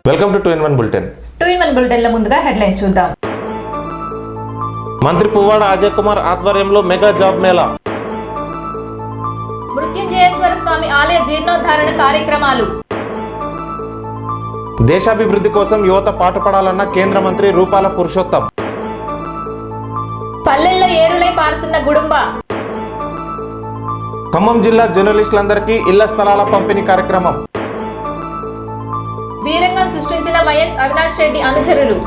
Welcome to 2 in 1 bulletin. 2 in 1 bulletin లో ముందుగా headlines చూద్దాం. మంత్రి పువ్వాడ అజయ్ కుమార్ ఆధ్వర్యంలో మెగా జాబ్ మేళా. మృత్యుంజయేశ్వర స్వామి ఆలయ జీర్ణోద్ధరణ కార్యక్రమాలు. దేశాభివృద్ధి కోసం యువత పాటుపడాలన్న కేంద్ర మంత్రి రూపాల పురుషోత్తం. పల్లెల్లో ఏరులై పారుతున్న గుడుంబ. ఖమ్మం జిల్లా జర్నలిస్టులందరికీ ఇళ్ల స్థలాల పంపిణీ కార్యక్రమం. వీరంగం సృష్టించిన వైఎస్ అవినాష్ రెడ్డి అనుచరులు.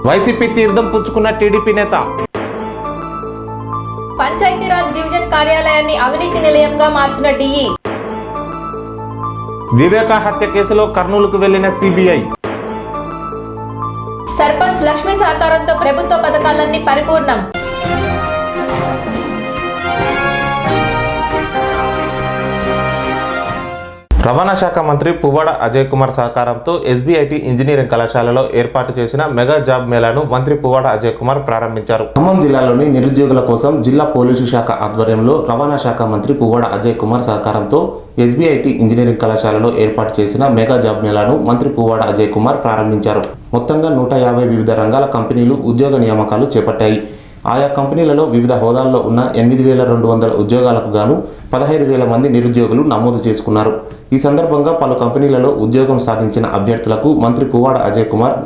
వైసీపీ తీర్థం పుచ్చుకున్న టీడీపీ నేత. పంచాయతీరాజ్ డివిజన్ కార్యాలయాన్ని అవినీతి నిలయంగా మార్చిన డిఈ. వివేక హత్య కేసులో కర్నూలుకు వెళ్లిన సిబిఐ. సర్పంచ్ లక్ష్మీ సహకారంతో ప్రభుత్వ పథకాలన్నీ పరిపూర్ణం. రవాణా శాఖ మంత్రి పువ్వాడ అజయ్ కుమార్ సహకారంతో ఎస్బీఐటి ఇంజనీరింగ్ కళాశాలలో ఏర్పాటు చేసిన మెగా జాబ్ మేళాను మంత్రి పువ్వాడ అజయ్ కుమార్ ప్రారంభించారు. ఖమ్మం జిల్లాలోని నిరుద్యోగుల కోసం జిల్లా పోలీసు శాఖ ఆధ్వర్యంలో రవాణా శాఖ మంత్రి పువ్వాడ అజయ్ కుమార్ సహకారంతో ఎస్బీఐటి ఇంజనీరింగ్ కళాశాలలో ఏర్పాటు చేసిన మెగా జాబ్ మేళాను మంత్రి పువ్వాడ అజయ్ కుమార్ ప్రారంభించారు. మొత్తంగా 150 వివిధ రంగాల కంపెనీలు ఉద్యోగ నియామకాలు చేపట్టాయి. ఆయా కంపెనీలలో వివిధ హోదాల్లో ఉన్న 8,200 ఉద్యోగాలకు గాను 15,000 మంది నిరుద్యోగులు నమోదు చేసుకున్నారు. ఈ సందర్భంగా పలు కంపెనీలలో ఉద్యోగం సాధించిన అభ్యర్థులకు మంత్రి పువ్వాడ అజయ్ కుమార్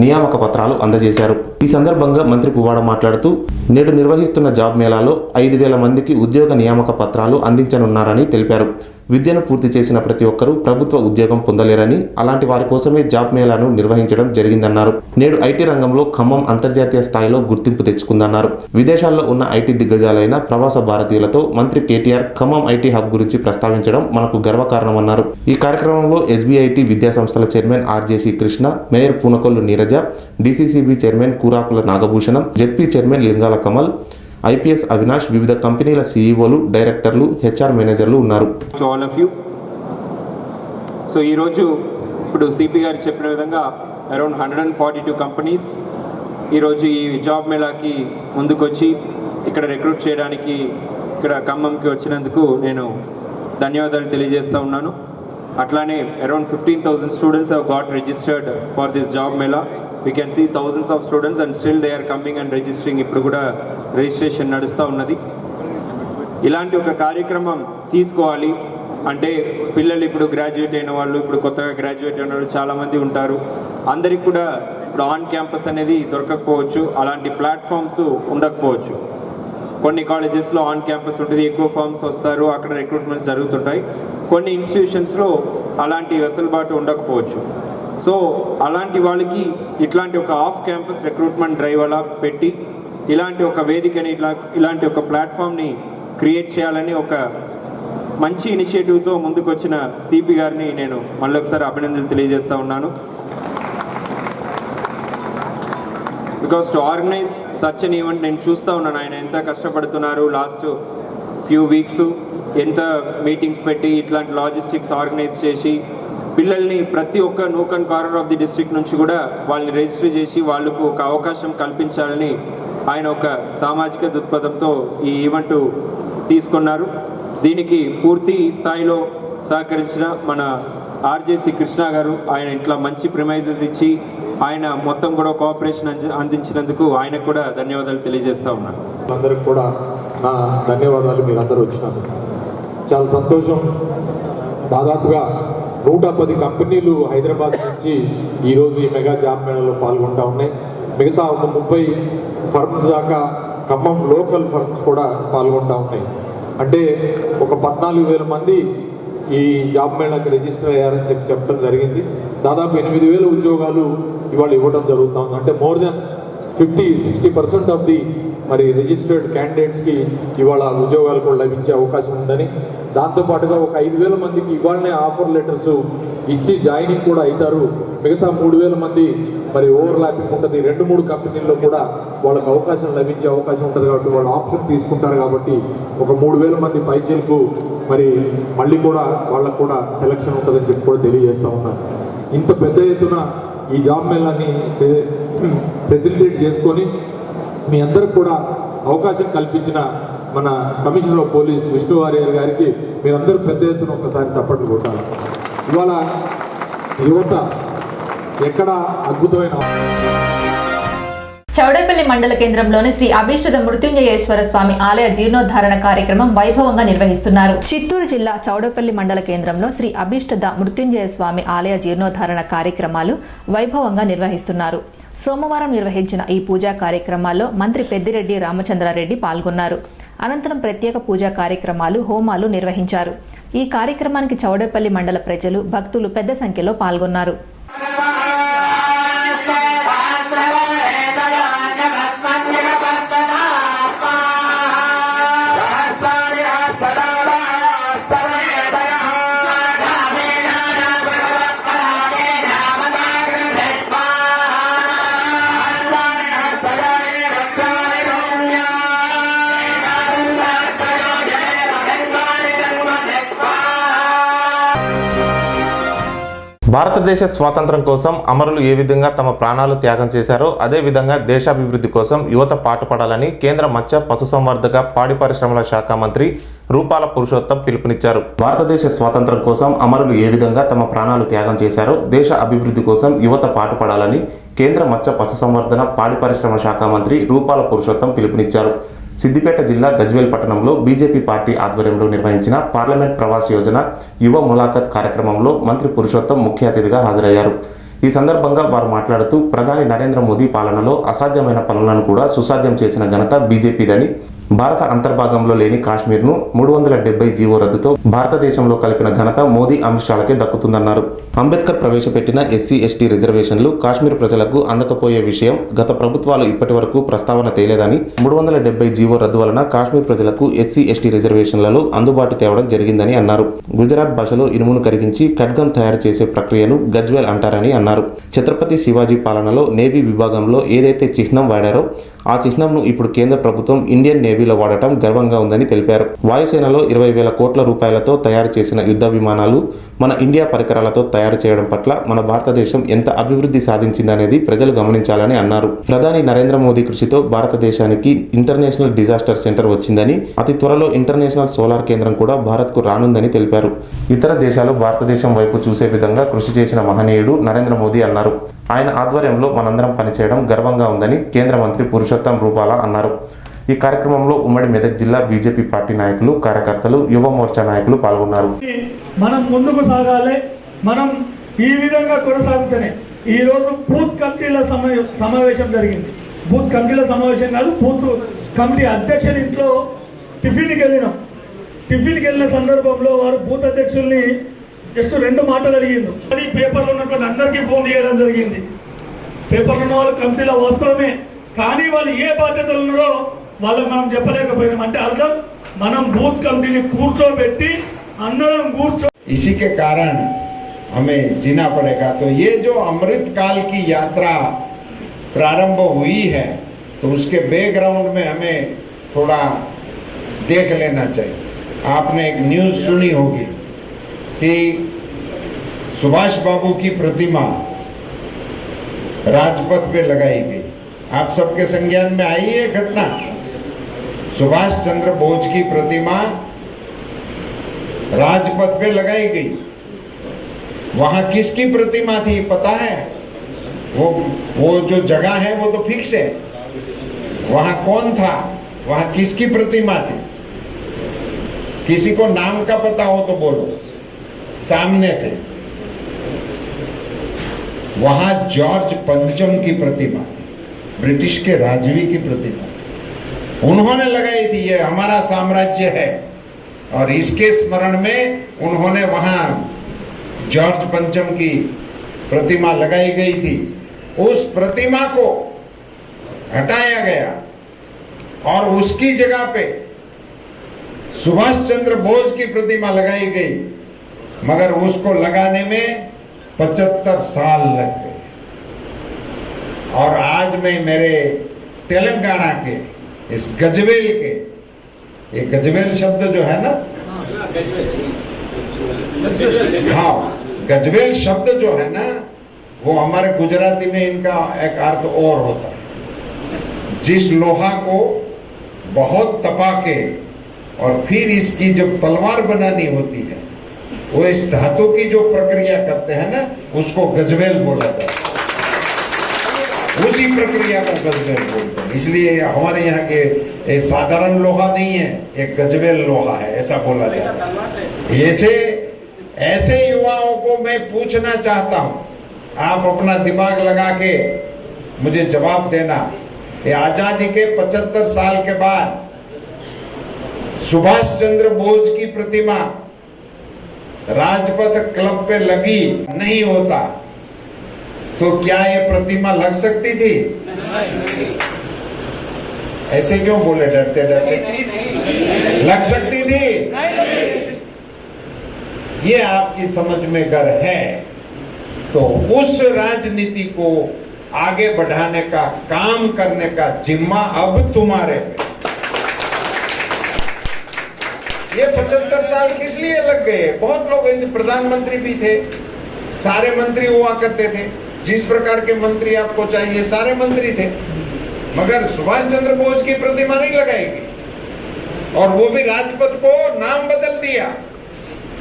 నియామక పత్రాలు అందజేశారు. ఈ సందర్భంగా మంత్రి పువ్వాడ మాట్లాడుతూ నేడు నిర్వహిస్తున్న జాబ్ మేళాలో 5,000 మందికి ఉద్యోగ నియామక పత్రాలు అందించనున్నారని తెలిపారు. విద్యను పూర్తి చేసిన ప్రతి ఒక్కరూ ప్రభుత్వ ఉద్యోగం పొందలేరని, అలాంటి వారి కోసమే జాబ్ మేళాను నిర్వహించడం జరిగిందన్నారు. నేడు ఐటీ రంగంలో ఖమ్మం అంతర్జాతీయ స్థాయిలో గుర్తింపు తెచ్చుకుందన్నారు. విదేశాల్లో ఉన్న ఐటీ దిగ్గజాలైన ప్రవాస భారతీయులతో మంత్రి కేటీఆర్ ఖమ్మం ఐటీ హబ్ గురించి ప్రస్తావించడం మనకు గర్వకారణమన్నారు. ఈ కార్యక్రమంలో ఎస్బీఐటి విద్యా సంస్థల chairman RJC Krishna, mayor Poonakollu Neeraja, DCCB chairman Kurapula Nagabhushanam, ZP chairman Lingala Kamal, IPS Avinash, వివిధ కంపెనీల సీఈఓలు, డైరెక్టర్లు, హెచ్ఆర్ మేనేజర్లు ఉన్నారు. సో ఈరోజు ఇప్పుడు సిపి గారు చెప్పిన విధంగా అరౌండ్ 142 కంపెనీస్ ఈరోజు ఈ జాబ్ మేళాకి ముందుకొచ్చి ఇక్కడ రిక్రూట్ చేయడానికి ఇక్కడ ఖమ్మంకి వచ్చినందుకు నేను ధన్యవాదాలు తెలియజేస్తూ ఉన్నాను. అట్లానే around 15,000 students have got registered for this job mela. We can see thousands of students and still they are coming and registering. ఇప్పుడు కూడా రిజిస్ట్రేషన్ నడుస్తూ ఉన్నది. ఇలాంటి ఒక కార్యక్రమం తీసుకోవాలి అంటే పిల్లలు ఇప్పుడు గ్రాడ్యుయేట్ అయిన వాళ్ళు, ఇప్పుడు కొత్తగా గ్రాడ్యుయేట్ అయిన వాళ్ళు చాలామంది ఉంటారు. అందరికి కూడా ఇప్పుడు ఆన్ క్యాంపస్ అనేది దొరకకపోవచ్చు, అలాంటి ప్లాట్ఫామ్స్ ఉండకపోవచ్చు. కొన్ని కాలేజెస్లో ఆన్ క్యాంపస్ ఉంటుంది, ఎక్కువ ఫార్మ్స్ వస్తారు, అక్కడ రిక్రూట్మెంట్స్ జరుగుతుంటాయి. కొన్ని ఇన్స్టిట్యూషన్స్లో అలాంటి వెసులుబాటు ఉండకపోవచ్చు. సో అలాంటి వాళ్ళకి ఇట్లాంటి ఒక ఆఫ్ క్యాంపస్ రిక్రూట్మెంట్ డ్రైవ్ అలా పెట్టి ఇలాంటి ఒక వేదికని ఇలాంటి ఒక ప్లాట్ఫామ్ని క్రియేట్ చేయాలని ఒక మంచి ఇనిషియేటివ్తో ముందుకు వచ్చిన సిపి గారిని నేను మళ్ళొకసారి అభినందనలు తెలియజేస్తూ ఉన్నాను. Because to organise such an event నేను చూస్తూ ఉన్నాను ఆయన ఎంత కష్టపడుతున్నారు. లాస్ట్ ఫ్యూ వీక్స్ ఎంత మీటింగ్స్ పెట్టి ఇట్లాంటి లాజిస్టిక్స్ ఆర్గనైజ్ చేసి పిల్లల్ని ప్రతి ఒక్క nook and corner of the district నుంచి కూడా వాళ్ళని రిజిస్టర్ చేసి వాళ్ళకు ఒక అవకాశం కల్పించాలని ఆయన ఒక సామాజిక దృక్పథంతో ఈ ఈవెంట్ తీసుకున్నారు. దీనికి పూర్తి స్థాయిలో సహకరించిన మన ఆర్జేసీ కృష్ణ గారు, ఆయన ఇట్లా మంచి ప్రిమైజెస్ ఇచ్చి ఆయన మొత్తం కూడా కోఆపరేషన్ అందించినందుకు ఆయనకు కూడా ధన్యవాదాలు తెలియజేస్తూ ఉన్నాను. అందరికి కూడా నా ధన్యవాదాలు. మీరందరూ వచ్చినందుకు చాలా సంతోషం. దాదాపుగా 110 కంపెనీలు హైదరాబాద్ నుంచి ఈరోజు ఈ మెగా జాబ్ మేళాలో పాల్గొంటూ ఉన్నాయి. మిగతా ఒక 30 ఫర్మ్స్ దాకా ఖమ్మం లోకల్ ఫర్మ్స్ కూడా పాల్గొంటూ ఉన్నాయి. అంటే ఒక 14,000 మంది ఈ జాబ్ మేళాకి రిజిస్టర్ అయ్యారని చెప్పడం జరిగింది. దాదాపు 8,000 ఉద్యోగాలు ఇవాళ ఇవ్వడం జరుగుతుంది. అంటే మోర్ దెన్ 50-60% ఆఫ్ ది మరి రిజిస్టర్డ్ క్యాండిడేట్స్కి ఇవాళ ఉద్యోగాలు కూడా లభించే అవకాశం ఉందని, దాంతోపాటుగా ఒక 5,000 మందికి ఇవాళనే ఆఫర్ లెటర్స్ ఇచ్చి జాయినింగ్ కూడా అవుతారు. మిగతా 3,000 మంది మరి ఓవర్లాపింగ్ ఉంటుంది. 2-3 కంపెనీల్లో కూడా వాళ్ళకి అవకాశం లభించే అవకాశం ఉంటుంది. కాబట్టి వాళ్ళు ఆప్షన్ తీసుకుంటారు. కాబట్టి ఒక 3,000 మంది పైచీలకు మరి మళ్ళీ కూడా వాళ్ళకు కూడా సెలక్షన్ ఉంటుందని చెప్పి కూడా తెలియజేస్తూ ఉన్నాను. ఇంత పెద్ద ఎత్తున ఈ జాబ్ మేళాన్ని ఫెసిలిటేట్ చేసుకొని మీ అందరికి కూడా అవకాశం కల్పించిన మన commissioner of police Vishnu Warrier గారికి మీరందరూ పెద్ద ఎత్తున ఒకసారి చప్పట్లు కొట్టాలి. ఇవాళ యువత ఎక్కడ అద్భుతమైన చౌడేపల్లి మండల కేంద్రంలోని శ్రీ అభీష్ట మృత్యుంజయేశ్వర స్వామి ఆలయ జీర్ణోద్ధారణ కార్యక్రమం వైభవంగా నిర్వహిస్తున్నారు. చిత్తూరు జిల్లా చౌడేపల్లి మండల కేంద్రంలో శ్రీ అభీష్ట మృత్యుంజయ స్వామి ఆలయ జీర్ణోద్ధారణ కార్యక్రమాలు వైభవంగా నిర్వహిస్తున్నారు. సోమవారం నిర్వహించిన ఈ పూజా కార్యక్రమాల్లో మంత్రి పెద్దిరెడ్డి రామచంద్రారెడ్డి పాల్గొన్నారు. అనంతరం ప్రత్యేక పూజా కార్యక్రమాలు, హోమాలు నిర్వహించారు. ఈ కార్యక్రమానికి చౌడేపల్లి మండల ప్రజలు, భక్తులు పెద్ద సంఖ్యలో పాల్గొన్నారు. భారతదేశ స్వాతంత్ర్యం కోసం అమరులు ఏ విధంగా తమ ప్రాణాలు త్యాగం చేశారో అదే విధంగా దేశాభివృద్ధి కోసం యువత పాటుపడాలని కేంద్ర మత్స్య పశుసంవర్ధక పాడి పరిశ్రమల శాఖ మంత్రి రూపాల పురుషోత్తం పిలుపునిచ్చారు. భారతదేశ స్వాతంత్ర్యం కోసం అమరులు ఏ విధంగా తమ ప్రాణాలు త్యాగం చేశారో దేశ అభివృద్ధి కోసం యువత పాటుపడాలని కేంద్ర మత్స్య పశుసంవర్ధన పాడి పరిశ్రమల శాఖ మంత్రి రూపాల పురుషోత్తం పిలుపునిచ్చారు. సిద్దిపేట జిల్లా గజ్వేల్ పట్టణంలో బీజేపీ పార్టీ ఆధ్వర్యంలో నిర్వహించిన పార్లమెంట్ ప్రవాస్ యోజన యువ ములాఖత్ కార్యక్రమంలో మంత్రి పురుషోత్తం ముఖ్య అతిథిగా హాజరయ్యారు. ఈ సందర్భంగా వారు మాట్లాడుతూ ప్రధాని నరేంద్ర మోదీ పాలనలో అసాధ్యమైన పనులను కూడా సుసాధ్యం చేసిన ఘనత బీజేపీదని, భారత అంతర్భాగంలో లేని కాశ్మీర్ను 370 జీవో రద్దుతో భారతదేశంలో కలిపిన ఘనత మోదీ అమిత్ షాలకే దక్కుతుందన్నారు. అంబేద్కర్ ప్రవేశపెట్టిన ఎస్సీ ఎస్టీ రిజర్వేషన్లు కాశ్మీర్ ప్రజలకు అందకపోయే విషయం గత ప్రభుత్వాలు ఇప్పటి వరకు ప్రస్తావన తేలేదని, 370 జీవో రద్దు వలన కాశ్మీర్ ప్రజలకు ఎస్సీ ఎస్టీ రిజర్వేషన్లలో అందుబాటు తేవడం జరిగిందని అన్నారు. గుజరాత్ భాషలో ఇనుమును కరిగించి ఖడ్గం తయారు చేసే ప్రక్రియను గజ్వేల్ అంటారని అన్నారు. ఛత్రపతి శివాజీ పాలనలో నేవీ విభాగంలో ఏదైతే చిహ్నం వాడారో ఆ చిహ్నంను ఇప్పుడు కేంద్ర ప్రభుత్వం ఇండియన్ నేవీలో వాడటం గర్వంగా ఉందని తెలిపారు. వాయుసేనలో 20,000 కోట్ల రూపాయలతో తయారు చేసిన యుద్ధ విమానాలు మన ఇండియా పరికరాలతో తయారు చేయడం పట్ల మన భారతదేశం ఎంత అభివృద్ధి సాధించిందనేది ప్రజలు గమనించాలని అన్నారు. ప్రధాని నరేంద్ర మోదీ కృషితో భారతదేశానికి ఇంటర్నేషనల్ డిజాస్టర్ సెంటర్ వచ్చిందని, అతి త్వరలో ఇంటర్నేషనల్ సోలార్ కేంద్రం కూడా భారత్కు రానుందని తెలిపారు. ఇతర దేశాలు భారతదేశం వైపు చూసే విధంగా కృషి చేసిన మహనీయుడు నరేంద్ర మోదీ అన్నారు. ఆయన ఆధ్వర్యంలో మనందరం పనిచేయడం గర్వంగా ఉందని కేంద్ర మంత్రి పురుషోత్తం రూపాల అన్నారు. ఈ కార్యక్రమంలో ఉమ్మడి మెదక్ జిల్లా బీజేపీ పార్టీ నాయకులు, కార్యకర్తలు, యువ మోర్చా నాయకులు పాల్గొన్నారు. మనం ముందుకు సాగాలి. మనం ఈ విధంగా కొనసాగుతూనే ఈరోజు బూత్ కమిటీల సమావేశం జరిగింది. బూత్ కమిటీల సమావేశం కాదు, బూత్ కమిటీ అధ్యక్షుని ఇంట్లో టిఫిన్కి వెళ్ళినాం. టిఫిన్కి వెళ్ళిన సందర్భంలో వారు బూత్ అధ్యక్షుల్ని జస్ట్ 2 మాటలు అడిగిండు. కానీ పేపర్లో ఉన్నటువంటి అందరికీ ఫోన్ చేయడం జరిగింది. పేపర్లో ఉన్న వాళ్ళు కమిటీలో వాస్తవమే, కానీ వాళ్ళు ఏ బాధ్యతలు ఉన్నారో వాళ్ళకి మనం చెప్పలేకపోయినాం. అంటే అర్థం మనం బూత్ కమిటీని కూర్చోబెట్టి అందరం इसी के कारण हमें जीना पड़ेगा. तो ये जो अमृत काल की यात्रा प्रारंभ हुई है तो उसके बैकग्राउंड में हमें थोड़ा देख लेना चाहिए. आपने एक न्यूज़ सुनी होगी कि सुभाष बाबू की प्रतिमा राजपथ पे लगाई गई. आप सबके संज्ञान में आई है घटना. सुभाष चंद्र बोस की प्रतिमा राजपथ पे लगाई गई. वहां किसकी प्रतिमा थी पता है? वो जो जगह है वो तो फिक्स है. वहां कौन था, वहां किसकी प्रतिमा थी? किसी को नाम का पता हो तो बोलो सामने से. वहां जॉर्ज पंचम की प्रतिमा, ब्रिटिश के राजवी की प्रतिमा उन्होंने लगाई थी. ये हमारा साम्राज्य है और इसके स्मरण में उन्होंने वहां जॉर्ज पंचम की प्रतिमा लगाई गई थी. उस प्रतिमा को हटाया गया और उसकी जगह पे सुभाष चंद्र बोस की प्रतिमा लगाई गई. मगर उसको लगाने में 75 साल लग गए. और आज मैं मेरे तेलंगाना के इस गजवेल के, ये गजवेल शब्द जो है ना, हाँ, गजवेल शब्द जो है ना वो हमारे गुजराती में इनका एक अर्थ और होता है. जिस लोहा को बहुत तपा के और फिर इसकी जब तलवार बनानी होती है वो इस धातु की जो प्रक्रिया करते हैं ना, उसको गजवेल बोला जाता है। उसी प्रक्रिया को गजवेल बोलते हैं। इसलिए हमारे यहाँ के साधारण लोहा नहीं है, एक गजवेल लोहा है, ऐसा बोला जाता है। ऐसे युवाओं को मैं पूछना चाहता हूं, आप अपना दिमाग लगा के मुझे जवाब देना। ये आजादी के 75 साल के बाद सुभाष चंद्र बोस की प्रतिमा राजपथ क्लब पे लगी नहीं होता तो क्या ये प्रतिमा लग सकती थी? ऐसे क्यों बोले डरते डरते? लग सकती थी। ये आपकी समझ में गर है तो उस राजनीति को आगे बढ़ाने का काम करने का जिम्मा अब तुम्हारे। ये 75 साल किस लिए लग गए? बहुत लोग, प्रधानमंत्री भी थे, सारे मंत्री हुआ करते थे, जिस प्रकार के मंत्री आपको चाहिए सारे मंत्री थे, मगर सुभाष चंद्र बोस की प्रतिमा नहीं लगाएगी। और वो भी राजपथ को नाम बदल दिया,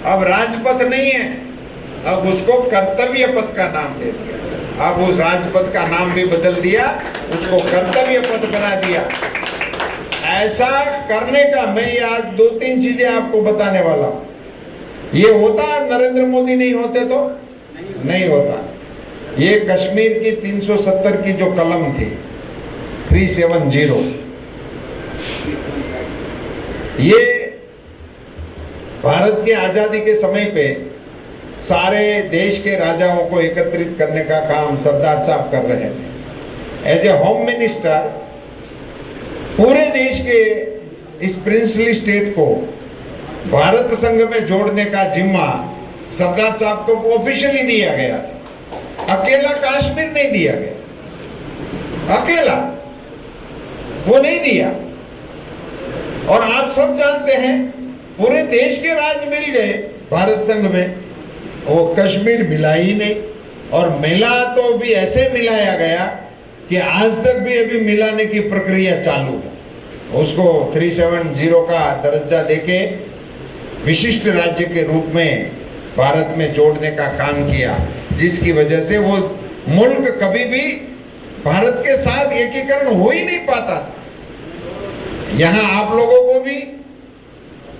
अब राजपथ नहीं है, अब उसको कर्तव्य पथ का नाम दे दिया। अब उस राजपथ का नाम भी बदल दिया, उसको कर्तव्य पथ बना दिया। ऐसा करने का मैं ये आज 2-3 चीजें आपको बताने वाला हूं। ये होता नरेंद्र मोदी नहीं होते तो नहीं होता। ये कश्मीर की 370 की जो कलम थी 370, ये भारत की आजादी के समय पे सारे देश के राजाओं को एकत्रित करने का काम सरदार साहब कर रहे थे। एज ए होम मिनिस्टर पूरे देश के इस प्रिंसली स्टेट को भारत संघ में जोड़ने का जिम्मा सरदार साहब को ऑफिशियली दिया गया था। अकेला कश्मीर नहीं दिया गया, अकेला वो नहीं दिया। और आप सब जानते हैं पूरे देश के राज्य मिल गए भारत संघ में, वो कश्मीर मिला ही नहीं। और मिला तो भी ऐसे मिलाया गया कि आज तक भी अभी मिलाने की प्रक्रिया चालू है। उसको 370 का दर्जा देके विशिष्ट राज्य के रूप में भारत में जोड़ने का काम किया, जिसकी वजह से वो मुल्क कभी भी भारत के साथ एकीकरण हो ही नहीं पाता था। यहाँ आप लोगों को भी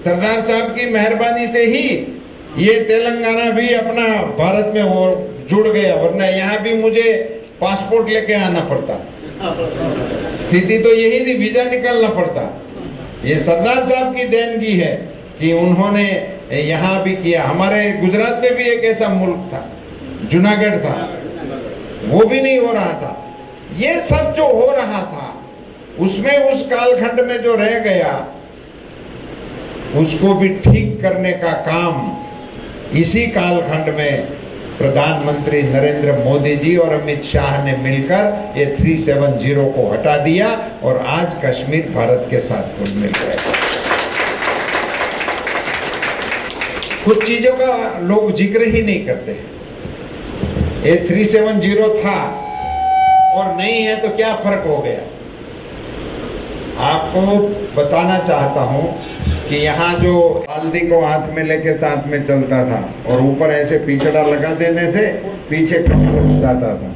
सरदार साहब की मेहरबानी से ही ये तेलंगाना भी अपना भारत में वो जुड़ गया, वरना यहाँ भी मुझे पासपोर्ट लेके आना पड़ता। स्थिति तो यही थी, वीजा निकालना पड़ता। ये सरदार साहब की देनगी है कि उन्होंने यहाँ भी किया। हमारे गुजरात में भी एक ऐसा मुल्क था, जूनागढ़ था, वो भी नहीं हो रहा था। ये सब जो हो रहा था उसमें उस कालखंड में जो रह गया उसको भी ठीक करने का काम इसी कालखंड में प्रधानमंत्री नरेंद्र मोदी जी और अमित शाह ने मिलकर ये 370 को हटा दिया और आज कश्मीर भारत के साथ घुल मिल गया। कुछ चीजों का लोग जिक्र ही नहीं करते। ये 370 था और नहीं है तो क्या फर्क हो गया? आपको बताना चाहता हूं कि यहाँ जो हल्दी को हाथ में लेके साथ में चलता था और ऊपर ऐसे पिछड़ा लगा देने से पीछे कमर हो जाता था।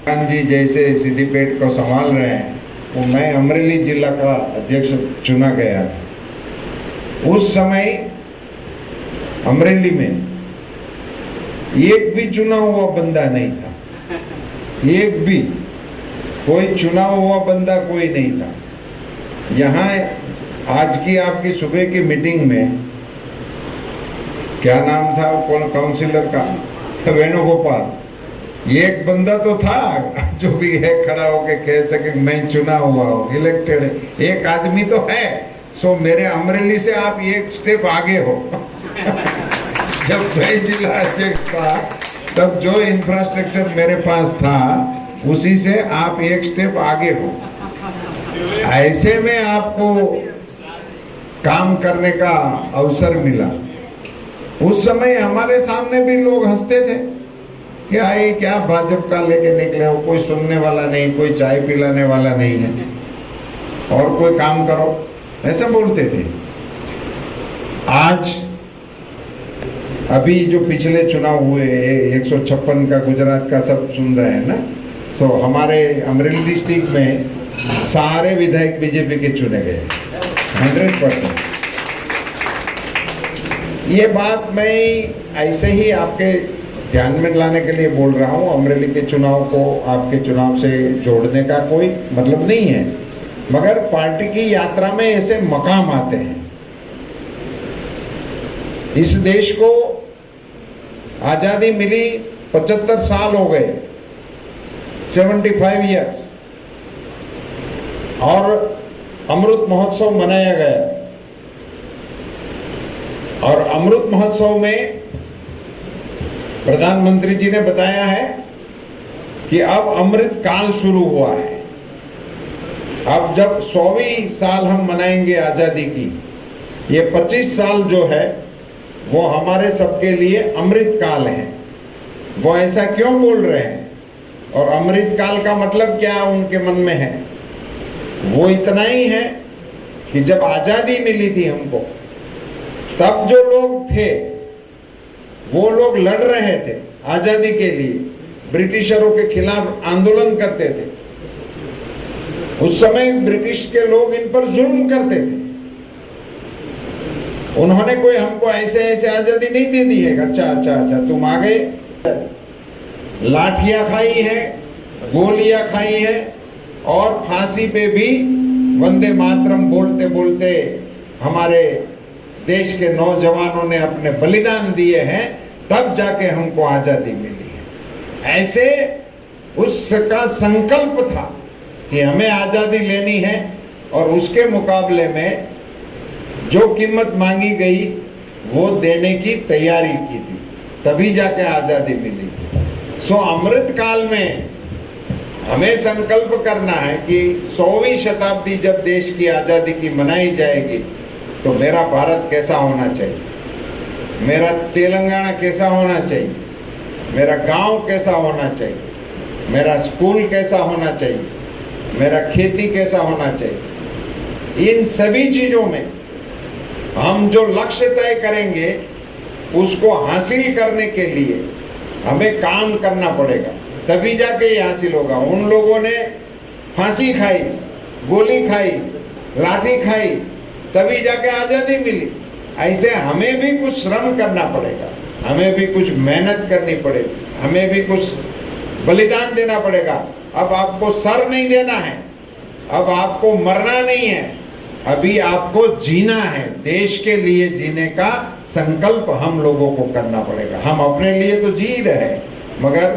गांधी जैसे सिद्दीपेट को संभाल रहे हैं, वो मैं अमरेली जिला का अध्यक्ष चुना गया था। उस समय अमरेली में एक भी चुना हुआ बंदा नहीं था, एक भी कोई चुना हुआ बंदा कोई नहीं था। यहाँ आज की आपकी सुबह की मीटिंग में क्या नाम था कौन काउंसिलर का, वेणुगोपाल, एक बंदा तो था जो भी है खड़ा होके कह सके मैं चुना हुआ हूँ, इलेक्टेड है। एक आदमी तो है। सो मेरे अमरेली से आप एक स्टेप आगे हो। जब मैं जिला अध्यक्ष था तब जो इंफ्रास्ट्रक्चर मेरे पास था उसी से आप एक स्टेप आगे हो। ऐसे में आपको काम करने का अवसर मिला। उस समय हमारे सामने भी लोग हंसते थे कि ये क्या भाजपा लेके निकले हो, कोई सुनने वाला नहीं, कोई चाय पिलाने वाला नहीं है, और कोई काम करो, ऐसा बोलते थे। आज अभी जो पिछले चुनाव हुए 156 का गुजरात का सब सुन रहे हैं ना, तो हमारे अमरेली डिस्ट्रिक्ट में सारे विधायक बीजेपी के चुने गए 100%। ये बात मैं ऐसे ही आपके ध्यान में लाने के लिए बोल रहा हूँ। अमरेली के चुनाव को आपके चुनाव से जोड़ने का कोई मतलब नहीं है, मगर पार्टी की यात्रा में ऐसे मकाम आते हैं। इस देश को आजादी मिली 75 साल हो गए, 75 इयर्स, और अमृत महोत्सव मनाया गया। और अमृत महोत्सव में प्रधानमंत्री जी ने बताया है कि अब अमृत काल शुरू हुआ है। अब जब 100वीं साल हम मनाएंगे आजादी की, ये 25 साल जो है वो हमारे सबके लिए अमृत काल है। वो ऐसा क्यों बोल रहे हैं और अमृत काल का मतलब क्या उनके मन में है? वो इतना ही है कि जब आजादी मिली थी हमको, तब जो लोग थे वो लोग लड़ रहे थे आजादी के लिए, ब्रिटिशरों के खिलाफ आंदोलन करते थे। उस समय ब्रिटिश के लोग इन पर जुल्म करते थे। उन्होंने कोई हमको ऐसे ऐसे आजादी नहीं दे दी है। अच्छा तुम आ गए, लाठियां खाई है, गोलियां खाई है, और फांसी पे भी वंदे मातरम बोलते बोलते हमारे देश के नौजवानों ने अपने बलिदान दिए हैं, तब जाके हमको आजादी मिली है। ऐसे उसका संकल्प था कि हमें आजादी लेनी है, और उसके मुकाबले में जो कीमत मांगी गई वो देने की तैयारी की थी, तभी जाके आजादी मिली थी। सो अमृत काल में हमें संकल्प करना है कि 100वीं शताब्दी जब देश की आजादी की मनाई जाएगी, तो मेरा भारत कैसा होना चाहिए, मेरा तेलंगाना कैसा होना चाहिए, मेरा गांव कैसा होना चाहिए, मेरा स्कूल कैसा होना चाहिए, मेरा खेती कैसा होना चाहिए। इन सभी चीजों में हम जो लक्ष्य तय करेंगे उसको हासिल करने के लिए हमें काम करना पड़ेगा, तभी जाके ये हासिल होगा। उन लोगों ने फांसी खाई, गोली खाई, लाठी खाई, तभी जाके आजादी मिली। ऐसे हमें भी कुछ श्रम करना पड़ेगा, हमें भी कुछ मेहनत करनी पड़ेगी, हमें भी कुछ बलिदान देना पड़ेगा। अब आपको सर नहीं देना है, अब आपको मरना नहीं है, अभी आपको जीना है। देश के लिए जीने का संकल्प हम लोगों को करना पड़ेगा। हम अपने लिए तो जी रहे, मगर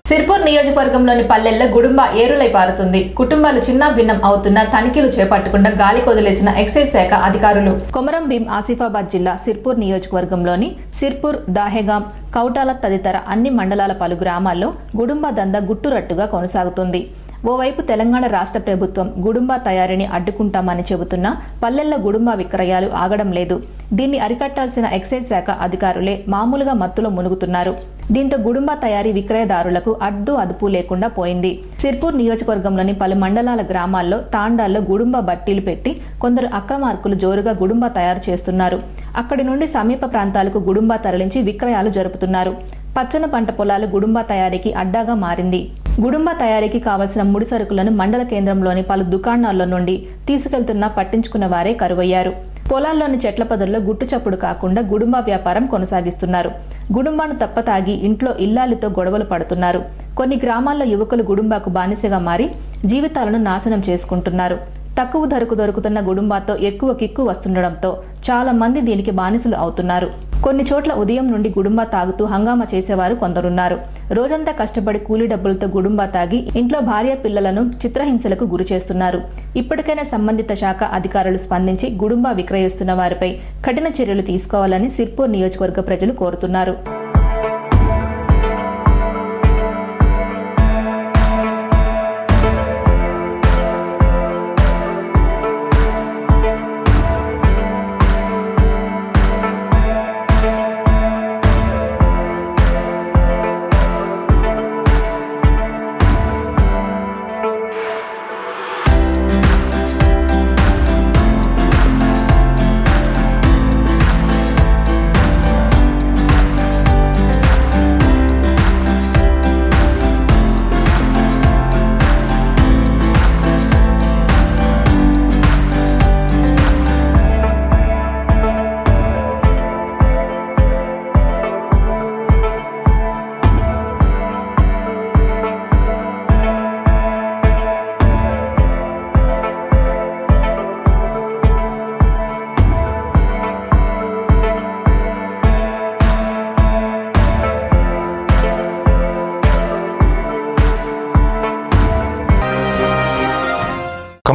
సిర్పూర్ నియోజకవర్గంలోని పల్లెల్లో గుడుంబ ఏరులై పారుతుంది. కుటుంబాలు చిన్న భిన్నం అవుతున్న తనిఖీలు చేపట్టకుండా గాలికి వదిలేసిన ఎక్సైజ్ శాఖ అధికారులు. కొమరం భీం ఆసిఫాబాద్ జిల్లా సిర్పూర్ నియోజకవర్గంలోని సిర్పూర్, దాహెగాం, కౌటాల తదితర అన్ని మండలాల పలు గ్రామాల్లో గుడుంబ దందా గుట్టురట్టుగా కొనసాగుతుంది. ఓవైపు తెలంగాణ రాష్ట్ర ప్రభుత్వం గుడుంబా తయారీని అడ్డుకుంటామని చెబుతున్నా పల్లెల్లో గుడుంబా విక్రయాలు ఆగడం లేదు. దీన్ని అరికట్టాల్సిన ఎక్సైజ్ శాఖ అధికారులే మామూలుగా మత్తులో మునుగుతున్నారు. దీంతో గుడుంబా తయారీ విక్రయదారులకు అడ్డు అదుపు లేకుండా పోయింది. సిర్పూర్ నియోజకవర్గంలోని పలు మండలాల గ్రామాల్లో, తాండాల్లో గుడుంబా బట్టీలు పెట్టి కొందరు అక్రమార్కులు జోరుగా గుడుంబా తయారు చేస్తున్నారు. అక్కడి నుండి సమీప ప్రాంతాలకు గుడుంబా తరలించి విక్రయాలు జరుపుతున్నారు. పచ్చని పంట పొలాలు గుడుంబా తయారీకి అడ్డాగా మారింది. గుడుంబా తయారీకి కావలసిన ముడి సరుకులను మండల కేంద్రంలోని పలు దుకాణాల్లో నుండి తీసుకెళ్తున్నా పట్టించుకున్న వారే కరువయ్యారు. పొలాల్లోని చెట్ల పొదల్లో గుట్టుచప్పుడు కాకుండా గుడుంబా వ్యాపారం కొనసాగిస్తున్నారు. గుడుంబాను తప్పతాగి ఇంట్లో ఇల్లాలితో గొడవలు పడుతున్నారు. కొన్ని గ్రామాల్లో యువకులు గుడుంబాకు బానిసగా మారి జీవితాలను నాశనం చేసుకుంటున్నారు. తక్కువ ధరకు దొరుకుతున్న గుడుంబాతో ఎక్కువ కిక్కు వస్తుండడంతో చాలా మంది దీనికి బానిసలు అవుతున్నారు. కొన్ని చోట్ల ఉదయం నుండి గుడుంబా తాగుతూ హంగామా చేసేవారు కొందరున్నారు. రోజంతా కష్టపడి కూలీ డబ్బులతో గుడుంబా తాగి ఇంట్లో భార్య పిల్లలను చిత్రహింసలకు గురి చేస్తున్నారు. ఇప్పటికైనా సంబంధిత శాఖ అధికారులు స్పందించి గుడుంబా విక్రయిస్తున్న వారిపై కఠిన చర్యలు తీసుకోవాలని సిర్పూర్ నియోజకవర్గ ప్రజలు కోరుతున్నారు.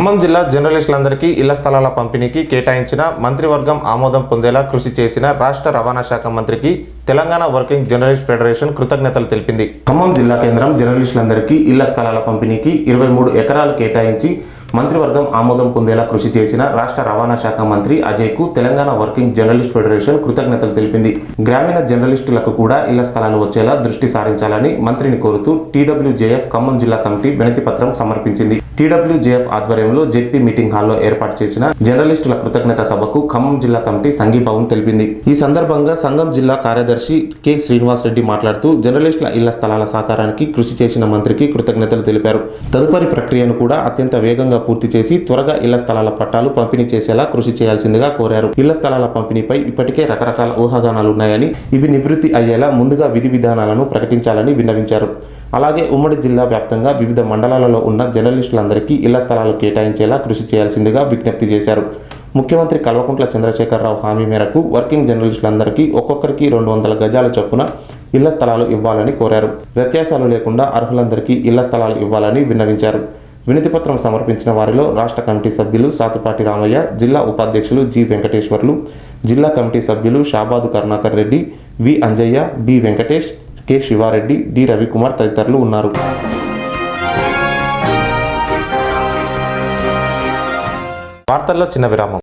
ఖమ్మం జిల్లా జర్నలిస్టులందరికీ ఇళ్ల స్థలాల పంపిణీకి కేటాయించిన మంత్రివర్గం ఆమోదం పొందేలా కృషి చేసిన రాష్ట్ర రవాణా శాఖ మంత్రికి తెలంగాణ వర్కింగ్ జర్నలిస్ట్ ఫెడరేషన్ కృతజ్ఞతలు తెలిపింది. ఖమ్మం జిల్లా కేంద్రం జర్నలిస్టులందరికీ ఇళ్ల స్థలాల పంపిణీకి 23 ఎకరాలు కేటాయించి మంత్రివర్గం ఆమోదం పొందేలా కృషి చేసిన రాష్ట్ర రవాణా శాఖ మంత్రి అజయ్కు తెలంగాణ వర్కింగ్ జర్నలిస్ట్ ఫెడరేషన్ కృతజ్ఞతలు తెలిపింది. గ్రామీణ జర్నలిస్టులకు కూడా ఇళ్ల స్థలాలు వచ్చేలా దృష్టి సారించాలని మంత్రిని కోరుతూ TWJF ఖమ్మం జిల్లా కమిటీ వినతి పత్రం సమర్పించింది. TWJF ఆధ్వర్యంలో జెడ్పీ మీటింగ్ హాల్లో ఏర్పాటు చేసిన జర్నలిస్టుల కృతజ్ఞత సభకు ఖమ్మం జిల్లా కమిటీ సంఘీభావం తెలిపింది. ఈ సందర్భంగా సంఘం జిల్లా కార్యదర్శి కె శ్రీనివాస్ రెడ్డి మాట్లాడుతూ జర్నలిస్టుల ఇళ్ల స్థలాల సాకారానికి కృషి చేసిన మంత్రికి కృతజ్ఞతలు తెలిపారు. తదుపరి ప్రక్రియను కూడా అత్యంత వేగంగా పూర్తి చేసి త్వరగా ఇళ్ల స్థలాల పట్టాలు పంపిణీ చేసేలా కృషి చేయాల్సిందిగా కోరారు. ఇళ్ల స్థలాల పంపిణీపై ఇప్పటికే రకరకాల ఊహాగానాలున్నాయని ఇవి నివృత్తి అయ్యేలా ముందుగా విధి విధానాలను ప్రకటించాలని విన్నవించారు. అలాగే ఉమ్మడి జిల్లా వ్యాప్తంగా వివిధ మండలాలలో ఉన్న జర్నలిస్టులందరికీ ఇళ్ల స్థలాలు కేటాయించేలా కృషి చేయాల్సిందిగా విజ్ఞప్తి చేశారు. ముఖ్యమంత్రి కల్వకుంట్ల చంద్రశేఖరరావు హామీ మేరకు వర్కింగ్ జర్నలిస్టులందరికీ ఒక్కొక్కరికి 200 గజాల చొప్పున ఇళ్ల స్థలాలు ఇవ్వాలని కోరారు. వ్యత్యాసాలు లేకుండా అర్హులందరికీ ఇళ్ల స్థలాలు ఇవ్వాలని విన్నవించారు. వినతిపత్రం సమర్పించిన వారిలో రాష్ట్ర కమిటీ సభ్యులు సాతుపాటి రామయ్య, జిల్లా ఉపాధ్యక్షులు జి వెంకటేశ్వర్లు, జిల్లా కమిటీ సభ్యులు Shabadu Karunakar Reddy, V Anjaiah, B Venkatesh, K Sivareddy, D Ravikumar తదితరులు ఉన్నారు. వార్తల్లో చిన్న విరామం.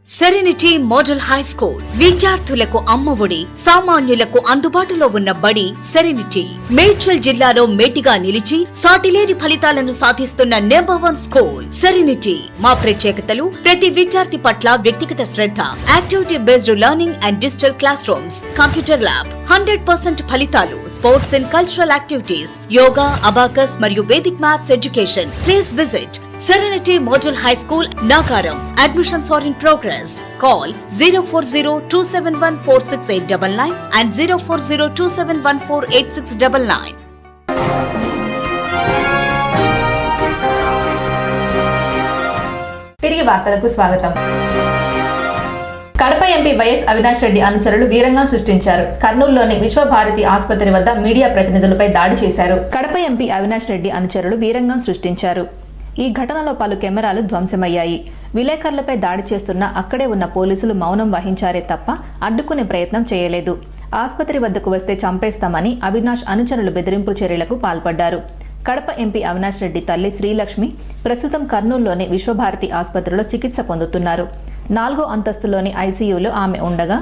సెరెనిటీ మోడల్ హై స్కూల్ విద్యార్థులకు అమ్మఒడి, సామాన్యులకు అందుబాటులో ఉన్న బడి సెరెనిటీ. మేడ్చల్ జిల్లాలో మేటిగా నిలిచి సాటిలేని ఫలితాలను సాధిస్తున్న #1 స్కూల్ సెరెనిటీ. మా ప్రత్యేకతలు ప్రతి విద్యార్థి పట్ల వ్యక్తిగత శ్రద్ధ, activity based learning and digital classrooms, computer lab, 100% ఫలితాలు, sports and cultural activities, yoga, abacus మరియు Vedic maths education. Please visit Serenity Model High School, Nagaram. Admissions are in progress. Call 04027146899 and 04027148699. తిరిగి వార్తలకు స్వాగతం. కడప ఎంపీ వైఎస్ అవినాష్ రెడ్డి అనుచరులు వీరంగం సృష్టించారు. కర్నూలులోని విశ్వభారతి ఆసుపత్రి వద్ద media ప్రతినిధులపై దాడి చేశారు. కడప ఎంపీ అవినాష్ రెడ్డి అనుచరులు వీరంగం సృష్టించారు. ఈ ఘటనలో పలు కెమెరాలు ధ్వంసమయ్యాయి. విలేకరులపై దాడి చేస్తున్న అక్కడే ఉన్న పోలీసులు మౌనం వహించారే తప్ప అడ్డుకునే ప్రయత్నం చేయలేదు. ఆసుపత్రి వద్దకు వస్తే చంపేస్తామని అవినాష్ అనుచరులు బెదిరింపు చర్యలకు పాల్పడ్డారు. కడప ఎంపీ అవినాష్ రెడ్డి తల్లి శ్రీలక్ష్మి ప్రస్తుతం కర్నూలులోని విశ్వభారతి ఆసుపత్రిలో చికిత్స పొందుతున్నారు. 4వ అంతస్తులోని ఐసీయూలో ఆమె ఉండగా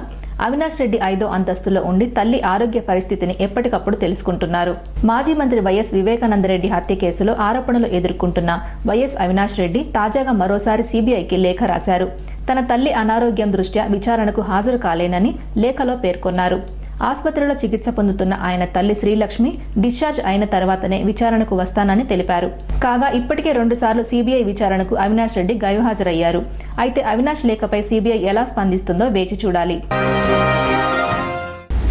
అవినాష్ రెడ్డి 5వ అంతస్తులో ఉండి తల్లి ఆరోగ్య పరిస్థితిని ఎప్పటికప్పుడు తెలుసుకుంటున్నారు. మాజీ మంత్రి వైఎస్ వివేకానందరెడ్డి హత్య కేసులో ఆరోపణలు ఎదుర్కొంటున్న వైఎస్ అవినాష్ రెడ్డి తాజాగా మరోసారి సీబీఐకి లేఖ రాశారు. తన తల్లి అనారోగ్యం దృష్ట్యా విచారణకు హాజరు కాలేనని లేఖలో పేర్కొన్నారు. ఆసుపత్రిలో చికిత్స పొందుతున్న ఆయన తల్లి శ్రీలక్ష్మి డిశ్చార్జ్ అయిన తర్వాతనే విచారణకు వస్తానని తెలిపారు. కాగా ఇప్పటికే 2 సార్లు సీబీఐ విచారణకు అవినాష్ రెడ్డి గైర్హాజరయ్యారు. అయితే అవినాష్ లేఖపై సీబీఐ ఎలా స్పందిస్తుందో వేచి చూడాలి.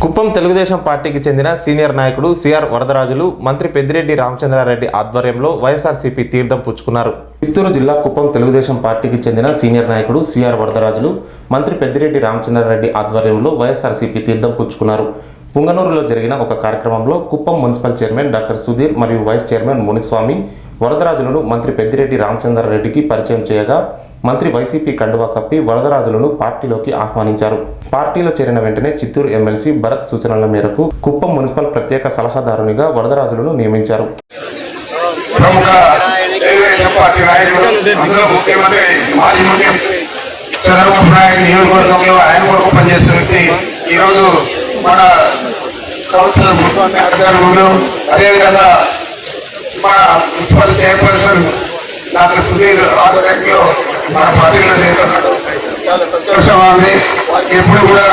కుప్పం తెలుగుదేశం పార్టీకి చెందిన సీనియర్ నాయకుడు సిఆర్ వరదరాజులు మంత్రి పెద్దిరెడ్డి రామచంద్రారెడ్డి ఆధ్వర్యంలో వైఎస్ఆర్సీపీ తీర్థం పుచ్చుకున్నారు. చిత్తూరు జిల్లా కుప్పం తెలుగుదేశం పార్టీకి చెందిన సీనియర్ నాయకుడు సిఆర్ వరదరాజులు మంత్రి పెద్దిరెడ్డి రామచంద్రారెడ్డి ఆధ్వర్యంలో వైఎస్ఆర్సీపీ తీర్థం పుచ్చుకున్నారు. పుంగనూరులో జరిగిన ఒక కార్యక్రమంలో Kuppam municipal chairman doctor Sudheer మరియు వైస్ చైర్మన్ మునిస్వామి వరదరాజులను మంత్రి పెద్దిరెడ్డి రామచంద్రారెడ్డికి పరిచయం చేయగా మంత్రి వైసీపీ కండువా కప్పి వరదరాజులను పార్టీలోకి ఆహ్వానించారు. పార్టీలో చేరిన వెంటనే చిత్తూరు ఎమ్మెల్సీ భరత్ సూచనల మేరకు కుప్పం మున్సిపల్ ప్రత్యేక సలహాదారునిగా వరదరాజులను నియమించారు. మన మున్సిపల్ చైర్పర్సన్ డాక్టర్ సుధీర్ ఆధ్వర్యంలో మన పార్టీలో చేరుతున్నాడు. చాలా సంతోషంగా ఉంది. ఎప్పుడు కూడా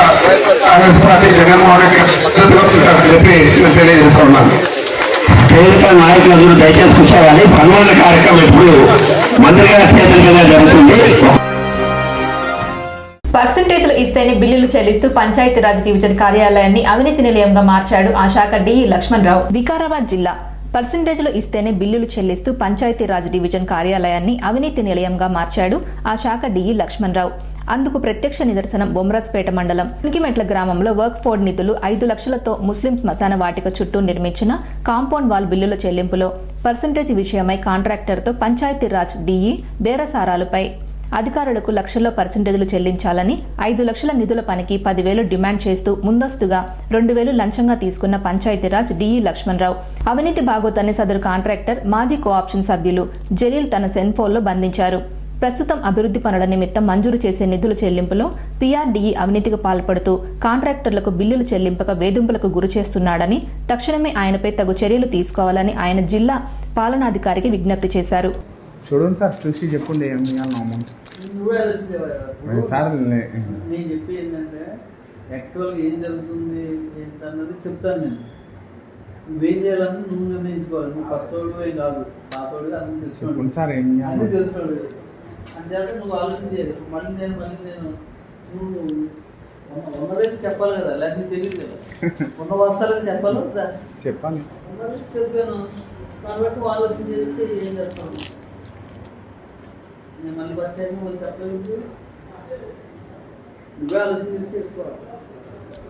కాంగ్రెస్ పార్టీ జగన్మోహన్ రెడ్డి మద్దతుగా ఉంటారని చెప్పి నేను తెలియజేస్తా ఉన్నాను. వేదిక నాయకులందరూ దయచేసి కూర్చోవాలి. సన్మాన కార్యక్రమం ఇప్పుడు మంత్రి గారి చేతులుగా జరుగుతుంది. పర్సెంటేజ్లు ఇస్తేనే బిల్లులు చెల్లిస్తూ పంచాయతీరాజ్ డివిజన్ కార్యాలయాన్ని అవినీతి నిలయంగా మార్చాడు ఆ శాఖ డిఈ లక్ష్మణ్ రావు. వికారాబాద్ జిల్లా పర్సెంటేజ్లు ఇస్తేనే బిల్లులు చెల్లిస్తూ పంచాయతీరాజ్ డివిజన్ కార్యాలయాన్ని అవినీతి నిలయంగా మార్చాడు ఆ శాఖ డిఈ లక్ష్మణ్ రావు. అందుకు ప్రత్యక్ష నిదర్శనం బొమ్రాస్పేట మండలం కుంకిమెట్ల గ్రామంలో వర్క్ ఫోర్డ్ నిధులు 5 లక్షలతో ముస్లిం శ్మశాన వాటిక చుట్టూ నిర్మించిన కాంపౌండ్ వాల్ బిల్లుల చెల్లింపులో పర్సంటేజ్ విషయమై కాంట్రాక్టర్తో పంచాయతీరాజ్ డిఈ బేరసారాలపై అధికారులకు లక్షల్లో పర్సంటేజీలు చెల్లించాలని 5 లక్షల నిధుల పనికి 10,000 డిమాండ్ చేస్తూ ముందస్తుగా 2,000 లంచంగా తీసుకున్న పంచాయతీరాజ్ డిఈ లక్ష్మణరావు అవినీతి భాగోతాన్ని సదరు కాంట్రాక్టర్ మాజీ కోఆప్షన్ సభ్యులు జలీల్ తన సెన్ఫోన్లో బంధించారు. ప్రస్తుతం అభివృద్ధి పనుల నిమిత్తం మంజూరు చేసే నిధుల చెల్లింపులో పీఆర్డీఈ అవినీతికి పాల్పడుతూ కాంట్రాక్టర్లకు బిల్లులు చెల్లింపక వేధింపులకు గురి చేస్తున్నాడని తక్షణమే ఆయనపై తగు చర్యలు తీసుకోవాలని ఆయన జిల్లా పాలనాధికారికి విజ్ఞప్తి చేశారు. చూడండి సార్, చూసి చెప్పండి ఏం అమౌంట్ సార్. నేను చెప్పి ఏంటంటే యాక్చువల్గా ఏం జరుగుతుంది ఏంటన్నది చెప్తాను. నేను నువ్వేం చేయాలని నువ్వు నిర్ణయించుకోవాలి. నువ్వు కొత్తోడు ఏం కాదు, పాతోడు అన్ని తెలుసుకోండి సార్. ఏం అన్నీ తెలుసుకోండి. అంతేకాక నువ్వు ఆలోచించేది మళ్ళీ నేను నువ్వు ఉన్నదైతే చెప్పాలి కదా, లేకపోతే తెలియదు కదా. ఉన్న వస్తాలని చెప్పాలి చెప్పాలి. చెప్పాను కాబట్టి ఆలోచన చేస్తే ఏం చేస్తాను. నేను మళ్ళీ వచ్చాక మళ్ళీ చెప్పలేదు. నువ్వే ఆలోచన చేసుకోవాలి.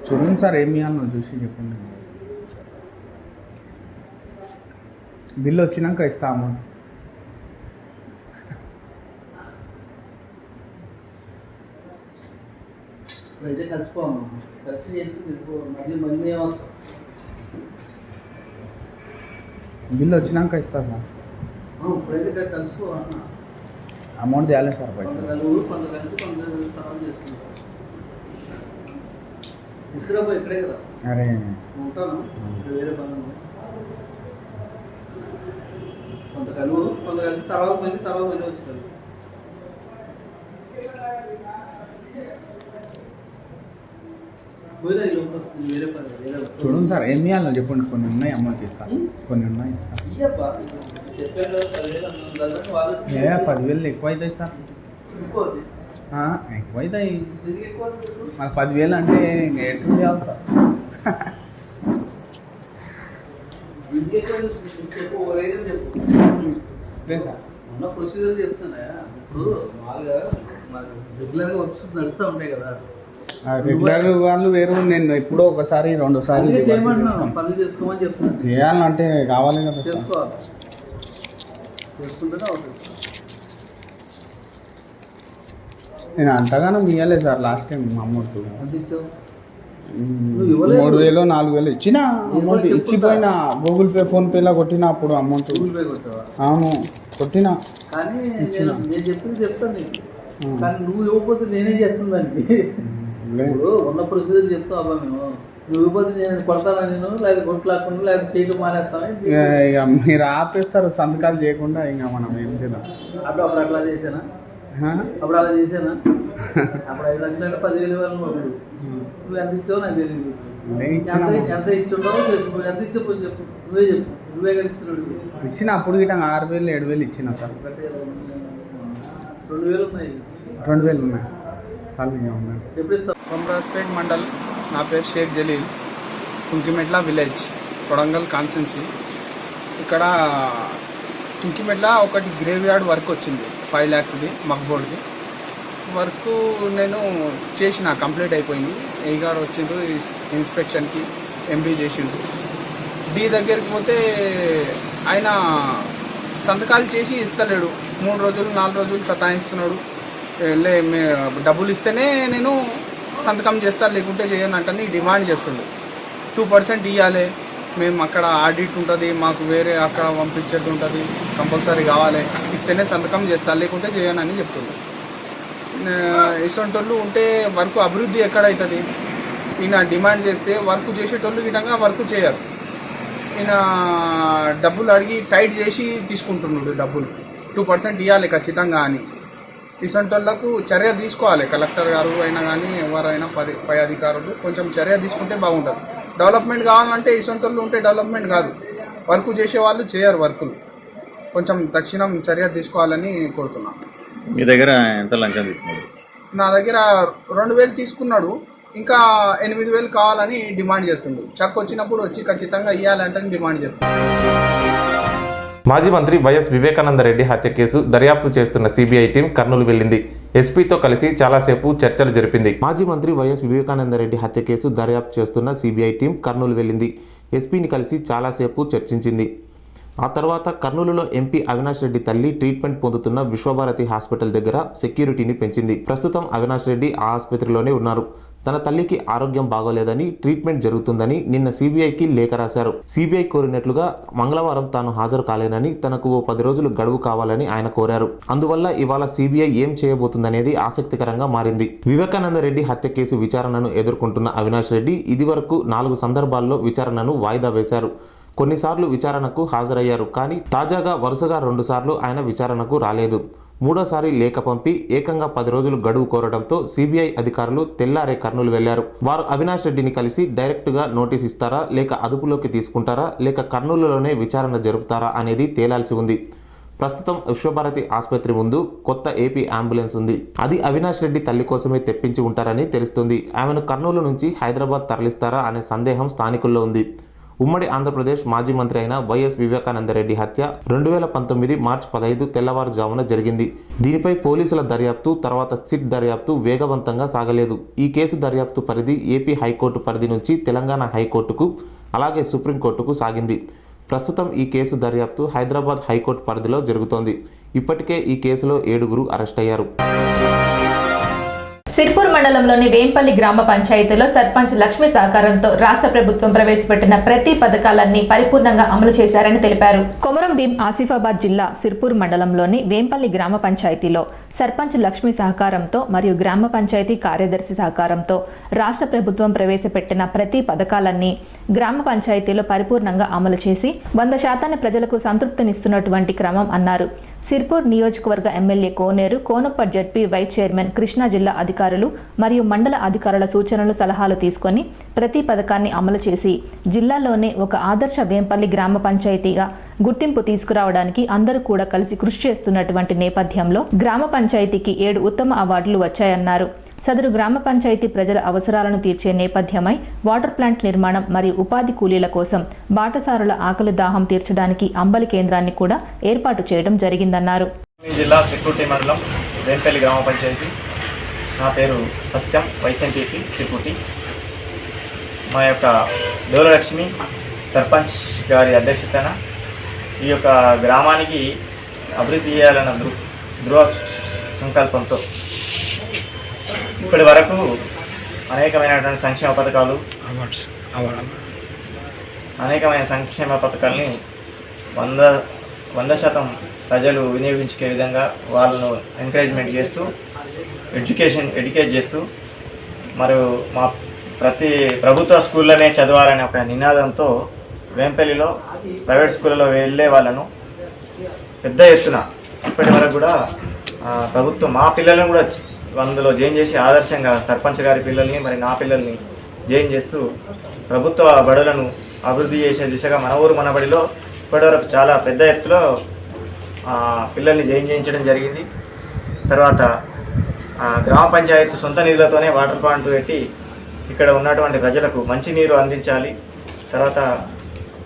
చూడండి సార్, ఏం చేయాలో చూసి చెప్పండి. బిల్లు వచ్చినాక ఇస్తా అమౌంట్. అయితే కలిసిపోను, కలిసి చేసి మళ్ళీ ఏమవుతాం. బిల్లు వచ్చినాక ఇస్తా సార్. ఇప్పుడైతే కలుసుకో అన్న. అమౌంట్ తేయాలి సార్. పైసలు కొంత కలువు, కొంత కలిసి కొంత సహాయం చేసుకుంటాం. తీసుకురాబో ఇక్కడే కదా. అరే ఉంటాను, వేరే పనులు. కొంత కలువు, కొంత కలిసి తర్వాత మళ్ళీ వచ్చి కలువు. చూడండి సార్, ఏం చేయాలో చెప్పండి. కొన్ని ఉన్నాయి అమౌంట్ ఇస్తా, కొన్ని ఉన్నాయి ఇస్తా. 10,000 ఎక్కువ అవుతాయి సార్. ఎక్కువ అవుతాయి. మాకు 10,000 అంటే ఇంకా ఎట్లా చేయాలి సార్? ఉన్న ప్రొసీజర్ చెప్తున్నా. ఇప్పుడు మామూలుగా మాకు రెగ్యులర్గా వచ్చి నడుస్తూ ఉంటాయి కదా. రెగ్యులర్ వాళ్ళు వేరు. నేను ఎప్పుడో ఒకసారి 2 సార్లు పనులు చేసుకోమని చెప్తున్నాను. చేయాలంటే కావాలి కదా. చేసుకోవాలి, చేసుకుంటూనే అవుతుంది. నేను అంతగానో ఇవ్వలేదు సార్. లాస్ట్ టైం అమౌంట్ ఎంత ఇచ్చావు? 3,000 4,000 ఇచ్చిన అమౌంట్ ఇచ్చిపోయిన. గూగుల్ పే, ఫోన్పేలో కొట్టిన అప్పుడు అమౌంట్. గూగుల్ పే కొట్టావా? అవును కొట్టిన. కానీ నేను చెప్పింది చెప్తాను నీకు. కానీ నువ్వు ఇవ్వకపోతే నేనే చేస్తుందండి. ఇప్పుడు ఉన్న ప్రొసీజర్ చెప్తావు. అబ్బా మేము నువ్వు ఇవ్వకపోతే నేను కొడతానా, నేను లేదా కొట్లాకుండా లేదా చేయడం మానేస్తాను. ఇక మీరు ఆపేస్తారు సంతకాలు చేయకుండా. ఇంకా మనం ఏం చేద్దాం. అప్పుడు అట్లా చేసానా? అప్పుడు అలా చేసానా? అప్పుడు 5 లక్షలు అంటే 10,000 ఇవ్వాలి. నువ్వు ఎంత ఇచ్చావు నాకు తెలియదు. ఎంత ఇచ్చుంటావో చెప్పు. ఎంత ఇచ్చే చెప్పు, నువ్వే చెప్పు. నువ్వే కదా ఇచ్చినాడు. ఇచ్చిన అప్పుడు గిట్ట 6,000 7,000 ఇచ్చిన సార్. 2,000 ఉన్నాయి. 2,000 ఉన్నాయి సార్. ఉన్నాయి. ఎప్పుడు ఇస్తావు? బొమ్రాస్పేట్ మండల్. నా పేరు షేక్ జలీల్, తుంకిమెట్ల విలేజ్, కొడంగల్ కాన్స్టెన్సీ. ఇక్కడ తుంకిమెట్ల ఒకటి గ్రేవ్ యార్డ్ వర్క్ వచ్చింది 5 lakhsది మక్బోర్డ్ది వర్క్. నేను చేసిన కంప్లీట్ అయిపోయింది. ఏ గారు వచ్చిండు ఇన్స్పెక్షన్కి, ఎంబీ చేసిండు. డి దగ్గరికి పోతే ఆయన సంతకాలు చేసి ఇస్తలేడు. 3 రోజులు 4 రోజులు సతాయిస్తున్నాడు. డబ్బులు ఇస్తేనే నేను సంతకం చేస్తా, లేకుంటే చేయను అంటని డిమాండ్ చేస్తుండు. 2% ఇవ్వాలి, మేము అక్కడ ఆడిట్ ఉంటుంది, మాకు వేరే అక్కడ పంపించేది ఉంటుంది, కంపల్సరీ కావాలి, ఇస్తేనే సంతకం చేస్తా, లేకుంటే చేయనని చెప్తుంది. ఇటువంటి ఉంటే వర్క్ అభివృద్ధి ఎక్కడవుతుంది? ఈయన డిమాండ్ చేస్తే వర్క్ చేసేటోళ్ళు విధంగా వర్క్ చేయరు. ఈయన డబ్బులు అడిగి టైట్ చేసి తీసుకుంటున్నాడు. డబ్బులు 2% ఇవ్వాలి ఖచ్చితంగా అని. ఇటువంటి వాళ్ళకు చర్య తీసుకోవాలి. కలెక్టర్ గారు అయినా కానీ ఎవరైనా పై అధికారులు కొంచెం చర్య తీసుకుంటే బాగుంటుంది. డెవలప్మెంట్ కావాలంటే ఇటువంటి వాళ్ళు ఉంటే డెవలప్మెంట్ కాదు. వర్క్ చేసే వాళ్ళు చేయరు వర్కులు. కొంచెం తక్షణం చర్య తీసుకోవాలని కోరుతున్నాను. మీ దగ్గర ఎంత లంచం తీసుకున్నాడు? నా దగ్గర 2,000 తీసుకున్నాడు. ఇంకా 8,000 కావాలని డిమాండ్ చేస్తుండు. చెక్ వచ్చినప్పుడు వచ్చి ఖచ్చితంగా ఇవ్వాలంటే డిమాండ్ చేస్తున్నాడు. మాజీ మంత్రి వైఎస్ వివేకానంద రెడ్డి హత్య కేసు దర్యాప్తు చేస్తున్న సిబిఐ టీం కర్నూలు వెళ్లింది. ఎస్పీతో కలిసి చాలాసేపు చర్చలు జరిపింది. మాజీ మంత్రి వైఎస్ వివేకానందరెడ్డి హత్య కేసు దర్యాప్తు చేస్తున్న సిబిఐ టీం కర్నూలు వెళ్ళింది. ఎస్పీని కలిసి చాలాసేపు చర్చించింది. ఆ తర్వాత కర్నూలులో ఎంపీ అవినాష్ రెడ్డి తల్లి ట్రీట్మెంట్ పొందుతున్న విశ్వభారతి హాస్పిటల్ దగ్గర సెక్యూరిటీని పెంచింది. ప్రస్తుతం అవినాష్ రెడ్డి ఆ ఆసుపత్రిలోనే ఉన్నారు. తన తల్లికి ఆరోగ్యం బాగోలేదని, ట్రీట్మెంట్ జరుగుతుందని నిన్న సిబిఐకి లేఖ రాశారు. సిబిఐ కోరినట్లుగా మంగళవారం తాను హాజరు కాలేనని, తనకు ఓ 10 రోజులు గడువు కావాలని ఆయన కోరారు. అందువల్ల ఇవాళ సిబిఐ ఏం చేయబోతుందనేది ఆసక్తికరంగా మారింది. వివేకానందరెడ్డి హత్య కేసు విచారణను ఎదుర్కొంటున్న అవినాష్ రెడ్డి ఇదివరకు 4 సందర్భాల్లో విచారణను వాయిదా వేశారు. కొన్నిసార్లు విచారణకు హాజరయ్యారు. కానీ తాజాగా వరుసగా 2 సార్లు ఆయన విచారణకు రాలేదు. మూడోసారి లేఖ పంపి ఏకంగా 10 రోజులు గడువు కోరడంతో సిబిఐ అధికారులు తెల్లారే కర్నూలు వెళ్లారు. వారు అవినాష్ రెడ్డిని కలిసి డైరెక్ట్గా నోటీస్ ఇస్తారా, లేక అదుపులోకి తీసుకుంటారా, లేక కర్నూలులోనే విచారణ జరుపుతారా అనేది తేలాల్సి ఉంది. ప్రస్తుతం విశ్వభారతి ఆసుపత్రి ముందు కొత్త ఏపీ అంబులెన్స్ ఉంది. అది అవినాష్ రెడ్డి తల్లి కోసమే తెప్పించి ఉంటారని తెలుస్తుంది. ఆమెను కర్నూలు నుంచి హైదరాబాద్ తరలిస్తారా అనే సందేహం స్థానికుల్లో ఉంది. ఉమ్మడి ఆంధ్రప్రదేశ్ మాజీ మంత్రి అయిన వైఎస్ వివేకానందరెడ్డి హత్య 2019 మార్చి 15 తెల్లవారుజామున జరిగింది. దీనిపై పోలీసుల దర్యాప్తు, తర్వాత సిట్ దర్యాప్తు వేగవంతంగా సాగలేదు. ఈ కేసు దర్యాప్తు పరిధి ఏపీ హైకోర్టు పరిధి నుంచి తెలంగాణ హైకోర్టుకు, అలాగే సుప్రీంకోర్టుకు సాగింది. ప్రస్తుతం ఈ కేసు దర్యాప్తు హైదరాబాద్ హైకోర్టు పరిధిలో జరుగుతోంది. ఇప్పటికే ఈ కేసులో 7 అరెస్ట్ అయ్యారు. సిర్పూర్ మండలంలోని వేంపల్లి గ్రామ పంచాయతీలో సర్పంచ్ లక్ష్మి సహకారంతో రాష్ట్ర ప్రభుత్వం ప్రవేశపెట్టిన ప్రతి పథకాలన్నీ పరిపూర్ణంగా అమలు చేశారని తెలిపారు. కొమరం భీం ఆసిఫాబాద్ జిల్లా సిర్పూర్ మండలంలోని వేంపల్లి గ్రామ పంచాయతీలో సర్పంచ్ లక్ష్మి సహకారంతో మరియు గ్రామ పంచాయతీ కార్యదర్శి సహకారంతో రాష్ట్ర ప్రభుత్వం ప్రవేశపెట్టిన ప్రతి పథకాలన్నీ గ్రామ పంచాయతీలో పరిపూర్ణంగా అమలు చేసి 100% ప్రజలకు సంతృప్తినిస్తున్నటువంటి క్రమం అన్నారు. సిర్పూర్ నియోజకవర్గ ఎమ్మెల్యే కోనేరు, కోనప్పట్ జడ్పీ వైస్ చైర్మన్, కృష్ణా జిల్లా అధికారులు మరియు మండల అధికారుల సూచనలు, సలహాలు తీసుకొని ప్రతి పథకాన్ని అమలు చేసి జిల్లాలోనే ఒక ఆదర్శ వేంపల్లి గ్రామ పంచాయతీగా గుర్తింపు తీసుకురావడానికి అందరూ కూడా కలిసి కృషి చేస్తున్నటువంటి నేపథ్యంలో గ్రామ పంచాయతీకి 7 ఉత్తమ అవార్డులు వచ్చాయన్నారు. సదరు గ్రామ పంచాయతీ ప్రజల అవసరాలను తీర్చే నేపథ్యమై వాటర్ ప్లాంట్ నిర్మాణం మరియు ఉపాధి కూలీల కోసం బాటసారుల ఆకలి దాహం తీర్చడానికి అంబలి కేంద్రాన్ని కూడా ఏర్పాటు చేయడం జరిగిందన్నారు. జిల్లా సిర్పూర్ మండలం వేంపల్లి గ్రామ పంచాయతీ. నా పేరు సత్యం, వైస్ ఎంపీపీ సిర్పూర్. మా యొక్క దేవలక్ష్మి సర్పంచ్ గారి అధ్యక్షతన ఈ యొక్క గ్రామానికి అభివృద్ధి చేయాలన్న దృఢ సంకల్పంతో ఇప్పటి వరకు అనేకమైనటువంటి సంక్షేమ పథకాలు, అనేకమైన సంక్షేమ పథకాలని 100% ప్రజలు వినియోగించుకే విధంగా వాళ్ళను ఎంకరేజ్మెంట్ చేస్తూ ఎడ్యుకేట్ చేస్తూ మరియు మా ప్రతి ప్రభుత్వ స్కూల్లోనే చదవాలనే ఒక నినాదంతో వేంపల్లిలో ప్రైవేట్ స్కూళ్ళలో వెళ్ళే వాళ్ళను పెద్ద ఎత్తున ఇప్పటి వరకు కూడా ప్రభుత్వం మా పిల్లలను కూడా అందులో జాయిన్ చేసి ఆదర్శంగా సర్పంచ్ గారి పిల్లల్ని మరి నా పిల్లల్ని జాయిన్ చేస్తూ ప్రభుత్వ బడులను అభివృద్ధి చేసే దిశగా మన ఊరు మన బడిలో ఇప్పటివరకు చాలా పెద్ద ఎత్తులో పిల్లల్ని జాయిన్ చేయించడం జరిగింది. తర్వాత గ్రామ పంచాయతీ సొంత నిధులతోనే వాటర్ ప్లాంట్ పెట్టి ఇక్కడ ఉన్నటువంటి ప్రజలకు మంచినీరు అందించాలి. తర్వాత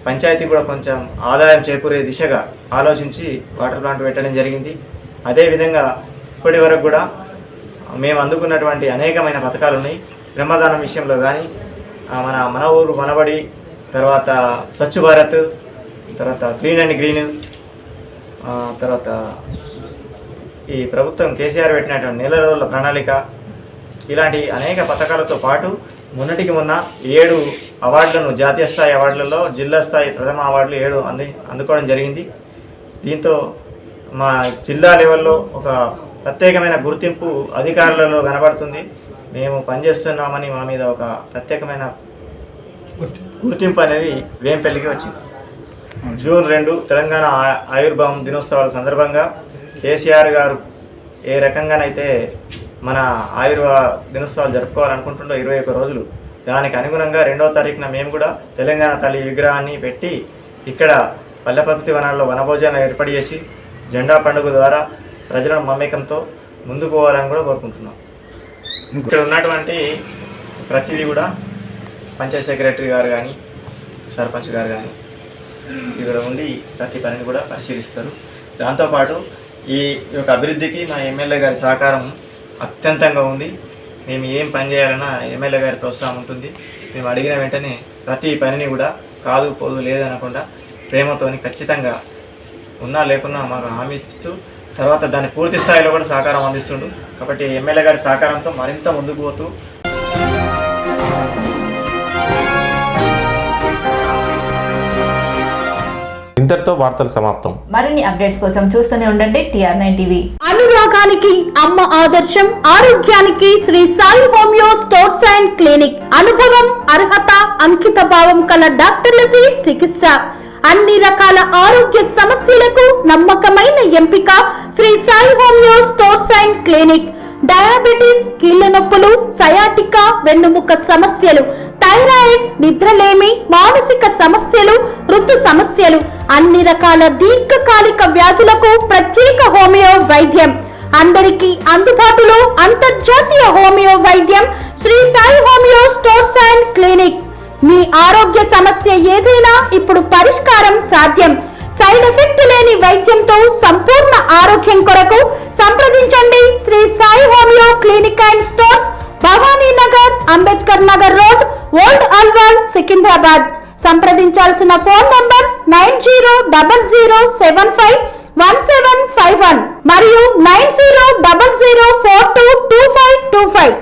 పంచాయతీ కూడా కొంచెం ఆదాయం చేకూరే దిశగా ఆలోచించి వాటర్ ప్లాంట్ పెట్టడం జరిగింది. అదేవిధంగా ఇప్పటి వరకు కూడా మేము అందుకున్నటువంటి అనేకమైన పథకాలు ఉన్నాయి. శ్రమదానం విషయంలో కానీ మన ఊరు మనబడి, తర్వాత స్వచ్ఛ భారత్, తర్వాత క్లీన్ అండ్ గ్రీన్, తర్వాత ఈ ప్రభుత్వం కేసీఆర్ పెట్టినటువంటి నెల రోజుల ప్రణాళిక, ఇలాంటి అనేక పథకాలతో పాటు మొన్నటికి మొన్న 7 అవార్డులను జాతీయ స్థాయి అవార్డులలో జిల్లా స్థాయి ప్రథమ అవార్డులు 7 అందుకోవడం జరిగింది. దీంతో మా జిల్లా లెవెల్లో ఒక ప్రత్యేకమైన గుర్తింపు అధికారులలో కనబడుతుంది. మేము పనిచేస్తున్నామని మా మీద ఒక ప్రత్యేకమైన గుర్తింపు అనేది వేంపల్లికి వచ్చింది. జూన్ 2 తెలంగాణ ఆయుర్భావం దినోత్సవాల సందర్భంగా కేసీఆర్ గారు ఏ రకంగానైతే మన దినోత్సవాలు జరుపుకోవాలనుకుంటుండో 21 రోజులు, దానికి అనుగుణంగా 2వ తారీఖున మేము కూడా తెలంగాణ తల్లి విగ్రహాన్ని పెట్టి ఇక్కడ పల్లెపక్తి వనాల్లో వనభోజనం ఏర్పాటు చేసి జెండా పండుగ ద్వారా ప్రజల మమేకంతో ముందుకు పోవాలని కూడా కోరుకుంటున్నాం. ఇక్కడ ఉన్నటువంటి ప్రతిదీ కూడా పంచాయత్ సెక్రటరీ గారు కానీ సర్పంచ్ గారు కానీ ఇక్కడ ఉండి ప్రతి పనిని కూడా పరిశీలిస్తారు. దాంతోపాటు ఈ యొక్క అభివృద్ధికి మా ఎమ్మెల్యే గారి సహకారం అత్యంతంగా ఉంది. మేము ఏం పని చేయాలన్నా ఎమ్మెల్యే గారి ప్రోత్సాహం ఉంటుంది. మేము అడిగిన వెంటనే ప్రతి పనిని కూడా కాదు పోదు లేదనకుండా ప్రేమతోని ఖచ్చితంగా ఉన్నా లేకున్నా మాకు హామీ ఇస్తూ తర్వాత దాన్ని పూర్తి స్థాయిలో కూడా సహకారం అందిస్తుండు. కాబట్టి ఎమ్మెల్యే గారి సహకారంతో మరింత ముందుకు పోతూ ఇంతటితో వార్తలు సమాప్తం. మరిన్ని అప్డేట్స్ కోసం చూస్తూనే ఉండండి TR9 టీవీ. అనురాగానికి అమ్మ ఆదర్శం, ఆరోగ్యానికి Sri Sai homeo stores and clinic. అనుభవం, అర్హత, అంకిత భావం కల డాక్టర్లచే చికిత్స. అన్ని రకాల ఆరోగ్య సమస్యలకు నమ్మకమైన ఎంపిక Sri Sai homeo stores and clinic. Diabetes, కీళ్ల నొప్పులు, సయాటికా, వెన్నుముక సమస్యలు, థైరాయిడ్, నిద్రలేమి, మానసిక సమస్యలు, ఋతు సమస్యలు, అన్ని రకాల దీర్ఘకాలిక వ్యాధులకు ప్రత్యేక హోమియో వైద్యం. అందరికీ అందుబాటులో అంతర్జాతీయ హోమియో వైద్యం Shri Sai homeo stores and clinic. మీ ఆరోగ్య సమస్య ఏదైనా ఇప్పుడు పరిష్కారం సాధ్యం. సైడ్ ఎఫెక్ట్ లేని వైద్యంతో సంపూర్ణ ఆరోగ్యం కొరకు సంప్రదించండి Shri Sai homeo clinic and stores, Bhavani Nagar, Ambedkar Nagar road, old Alwal, Secunderabad. సంప్రదించాల్సిన ఫోన్ నంబర్స్ 9000751751 మరియు 9000422525.